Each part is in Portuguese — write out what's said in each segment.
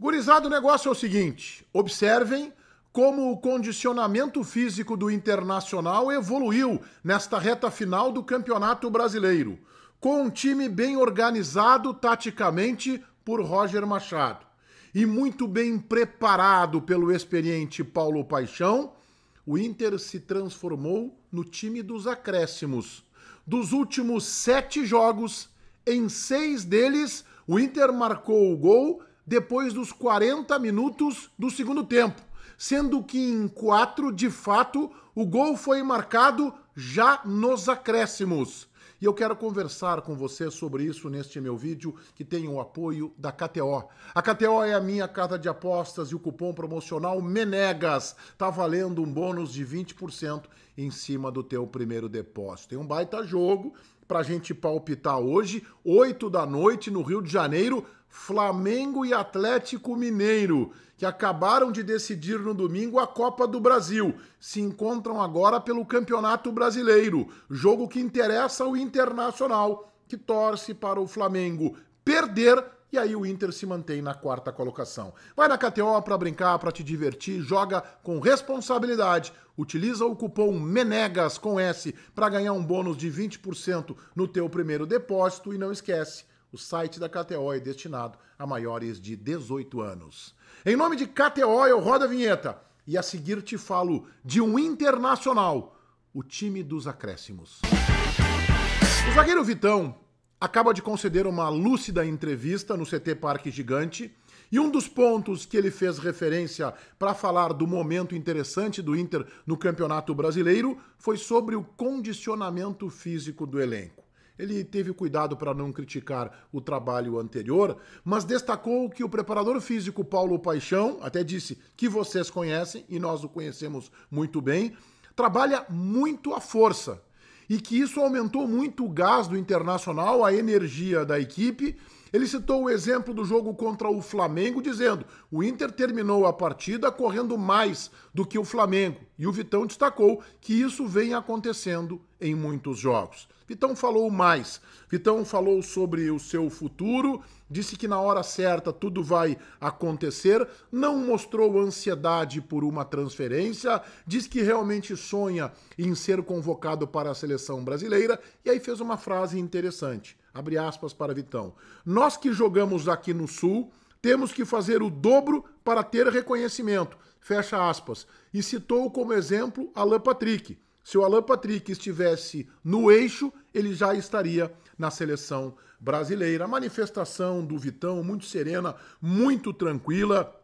Gurizada, o negócio é o seguinte, observem como o condicionamento físico do Internacional evoluiu nesta reta final do Campeonato Brasileiro, com um time bem organizado taticamente por Roger Machado e muito bem preparado pelo experiente Paulo Paixão. O Inter se transformou no time dos acréscimos. Dos últimos 7 jogos, em 6 deles, o Inter marcou o gol depois dos 40 minutos do segundo tempo, sendo que em 4, de fato, o gol foi marcado já nos acréscimos. E eu quero conversar com você sobre isso neste meu vídeo, que tem o apoio da KTO. A KTO é a minha casa de apostas e o cupom promocional MENEGAS tá valendo um bônus de 20% em cima do teu primeiro depósito. Tem um baita jogo pra gente palpitar hoje, 8 da noite, no Rio de Janeiro, Flamengo e Atlético Mineiro, que acabaram de decidir no domingo a Copa do Brasil. Se encontram agora pelo Campeonato Brasileiro, jogo que interessa ao Internacional, que torce para o Flamengo perder, e aí o Inter se mantém na 4ª colocação. Vai na KTO para brincar, para te divertir, joga com responsabilidade. Utiliza o cupom MENEGAS com S para ganhar um bônus de 20% no teu primeiro depósito e não esquece, o site da KTO é destinado a maiores de 18 anos. Em nome de KTO, eu rodo a vinheta e a seguir te falo de um Internacional, o time dos acréscimos. O zagueiro Vitão acaba de conceder uma lúcida entrevista no CT Parque Gigante e um dos pontos que ele fez referência para falar do momento interessante do Inter no Campeonato Brasileiro foi sobre o condicionamento físico do elenco. Ele teve cuidado para não criticar o trabalho anterior, mas destacou que o preparador físico Paulo Paixão, até disse que vocês conhecem e nós o conhecemos muito bem, trabalha muito à força e que isso aumentou muito o gás do Internacional, a energia da equipe. Ele citou o exemplo do jogo contra o Flamengo, dizendo: o Inter terminou a partida correndo mais do que o Flamengo. E o Vitão destacou que isso vem acontecendo em muitos jogos. Vitão falou mais. Vitão falou sobre o seu futuro, disse que na hora certa tudo vai acontecer, não mostrou ansiedade por uma transferência, diz que realmente sonha em ser convocado para a seleção brasileira e aí fez uma frase interessante. Abre aspas para Vitão. Nós que jogamos aqui no Sul, temos que fazer o dobro para ter reconhecimento. Fecha aspas. E citou como exemplo Alan Patrick. Se o Alan Patrick estivesse no eixo, ele já estaria na seleção brasileira. A manifestação do Vitão, muito serena, muito tranquila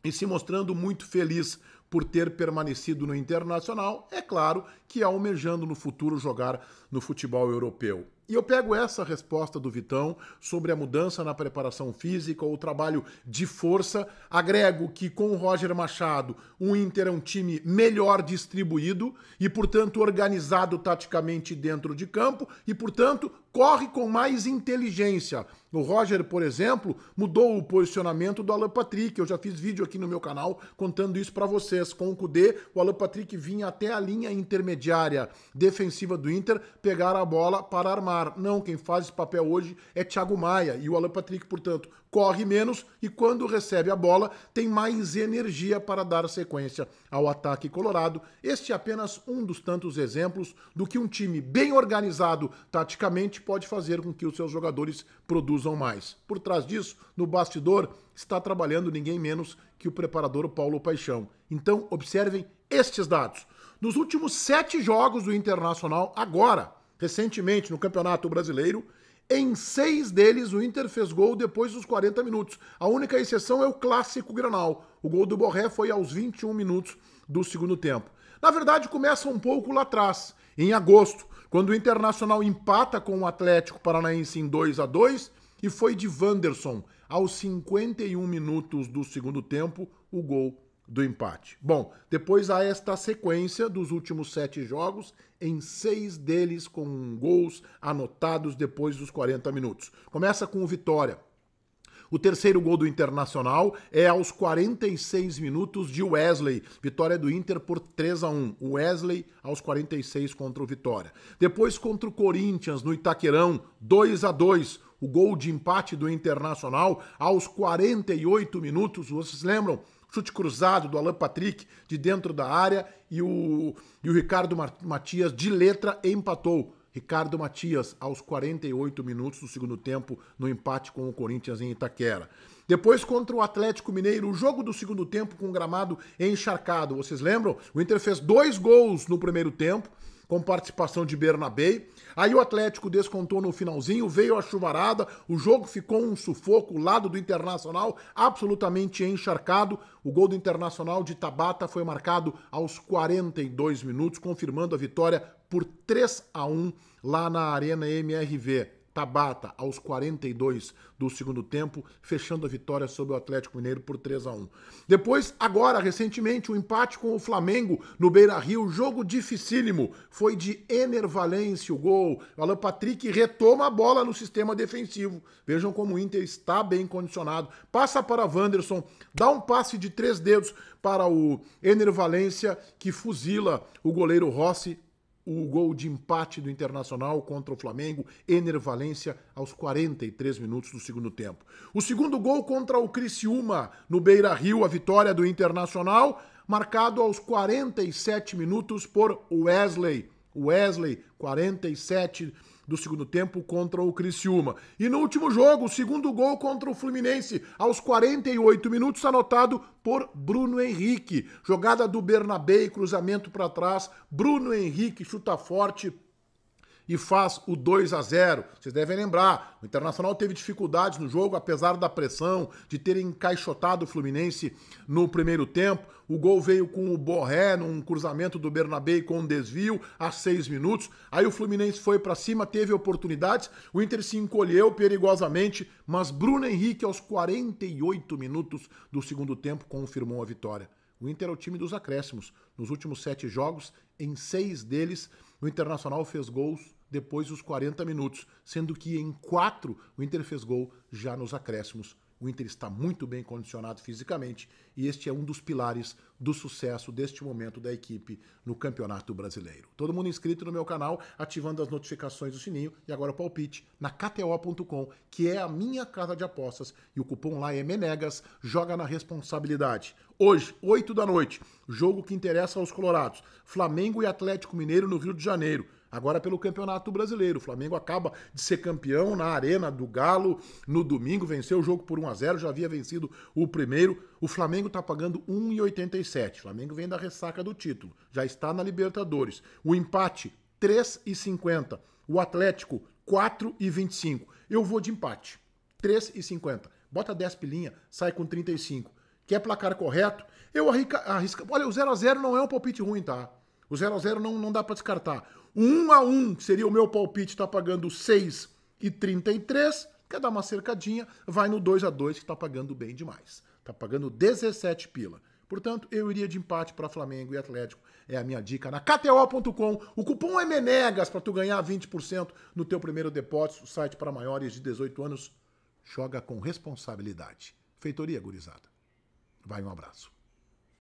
e se mostrando muito feliz por ter permanecido no Internacional, é claro que almejando no futuro jogar no futebol europeu. E eu pego essa resposta do Vitão sobre a mudança na preparação física ou o trabalho de força, agrego que com o Roger Machado o Inter é um time melhor distribuído e, portanto, organizado taticamente dentro de campo e, portanto, corre com mais inteligência. O Roger, por exemplo, mudou o posicionamento do Alan Patrick. Eu já fiz vídeo aqui no meu canal contando isso para vocês. Com o Kudê, o Alan Patrick vinha até a linha intermediária defensiva do Inter pegar a bola para armar. Não, quem faz esse papel hoje é Thiago Maia e o Alan Patrick, portanto, corre menos e quando recebe a bola tem mais energia para dar sequência ao ataque colorado. Este é apenas um dos tantos exemplos do que um time bem organizado taticamente pode fazer com que os seus jogadores produzam mais. Por trás disso, no bastidor, está trabalhando ninguém menos que o preparador Paulo Paixão. Então, observem estes dados. Nos últimos 7 jogos do Internacional, agora, recentemente no Campeonato Brasileiro, em 6 deles o Inter fez gol depois dos 40 minutos. A única exceção é o clássico Granal. O gol do Borré foi aos 21 minutos do segundo tempo. Na verdade, começa um pouco lá atrás, em agosto, quando o Internacional empata com o Atlético Paranaense em 2-2 e foi de Wanderson, aos 51 minutos do segundo tempo, o gol do empate. Bom, depois há esta sequência dos últimos 7 jogos, em 6 deles com gols anotados depois dos 40 minutos. Começa com o Vitória. O terceiro gol do Internacional é aos 46 minutos de Wesley. Vitória do Inter por 3-1. O Wesley aos 46 contra o Vitória. Depois contra o Corinthians no Itaquerão, 2-2. o gol de empate do Internacional aos 48 minutos, vocês lembram? Chute cruzado do Alan Patrick de dentro da área e o Ricardo Matias de letra empatou. Ricardo Matias aos 48 minutos do segundo tempo no empate com o Corinthians em Itaquera. Depois contra o Atlético Mineiro, o jogo do segundo tempo com o gramado encharcado. Vocês lembram? O Inter fez 2 gols no primeiro tempo, com participação de Bernabé. Aí o Atlético descontou no finalzinho, veio a chuvarada, o jogo ficou um sufoco, o lado do Internacional absolutamente encharcado. O gol do Internacional de Tabata foi marcado aos 42 minutos, confirmando a vitória por 3-1 lá na Arena MRV. Tabata, aos 42 do segundo tempo, fechando a vitória sobre o Atlético Mineiro por 3-1. Depois, agora, recentemente, o empate com o Flamengo no Beira-Rio, jogo dificílimo, foi de Ener Valencia o gol. O Alan Patrick retoma a bola no sistema defensivo. Vejam como o Inter está bem condicionado. Passa para Wanderson, dá um passe de 3 dedos para o Ener Valencia, que fuzila o goleiro Rossi. O gol de empate do Internacional contra o Flamengo, Ener Valencia, aos 43 minutos do segundo tempo. O segundo gol contra o Criciúma, no Beira-Rio, a vitória do Internacional, marcado aos 47 minutos por Wesley. Wesley, 47 do segundo tempo contra o Criciúma. E no último jogo, o segundo gol contra o Fluminense, aos 48 minutos, anotado por Bruno Henrique. Jogada do Bernabé, cruzamento para trás, Bruno Henrique chuta forte e faz o 2-0. Vocês devem lembrar, o Internacional teve dificuldades no jogo, apesar da pressão, de terem encaixotado o Fluminense no primeiro tempo. O gol veio com o Borré, num cruzamento do Bernabé com um desvio, a 6 minutos. Aí o Fluminense foi para cima, teve oportunidades, o Inter se encolheu perigosamente, mas Bruno Henrique, aos 48 minutos do segundo tempo, confirmou a vitória. O Inter é o time dos acréscimos. Nos últimos 7 jogos, em 6 deles, o Internacional fez gols depois dos 40 minutos, sendo que em 4 o Inter fez gol já nos acréscimos. O Inter está muito bem condicionado fisicamente e este é um dos pilares do sucesso deste momento da equipe no Campeonato Brasileiro. Todo mundo inscrito no meu canal, ativando as notificações do sininho e agora o palpite na KTO.com, que é a minha casa de apostas e o cupom lá é MENEGAS, joga na responsabilidade. Hoje, 8 da noite, jogo que interessa aos colorados, Flamengo e Atlético Mineiro no Rio de Janeiro. Agora pelo Campeonato Brasileiro. O Flamengo acaba de ser campeão na Arena do Galo no domingo, venceu o jogo por 1-0, já havia vencido o primeiro. O Flamengo está pagando 1,87. O Flamengo vem da ressaca do título, já está na Libertadores. O empate, 3,50. O Atlético, 4,25. Eu vou de empate, 3,50. Bota 10 pilinha, sai com 35. Quer placar correto? Eu arrisco. Olha, o 0-0 não é um palpite ruim, tá? O 0-0 não dá para descartar. O 1-1 seria o meu palpite, tá pagando 6,33. Quer dar uma cercadinha, vai no 2-2 que tá pagando bem demais. Tá pagando 17 pila. Portanto, eu iria de empate para Flamengo e Atlético. É a minha dica na KTO.com. O cupom é MENEGAS para tu ganhar 20% no teu primeiro depósito. O site para maiores de 18 anos. Joga com responsabilidade. Feitoria, gurizada. Vai, um abraço.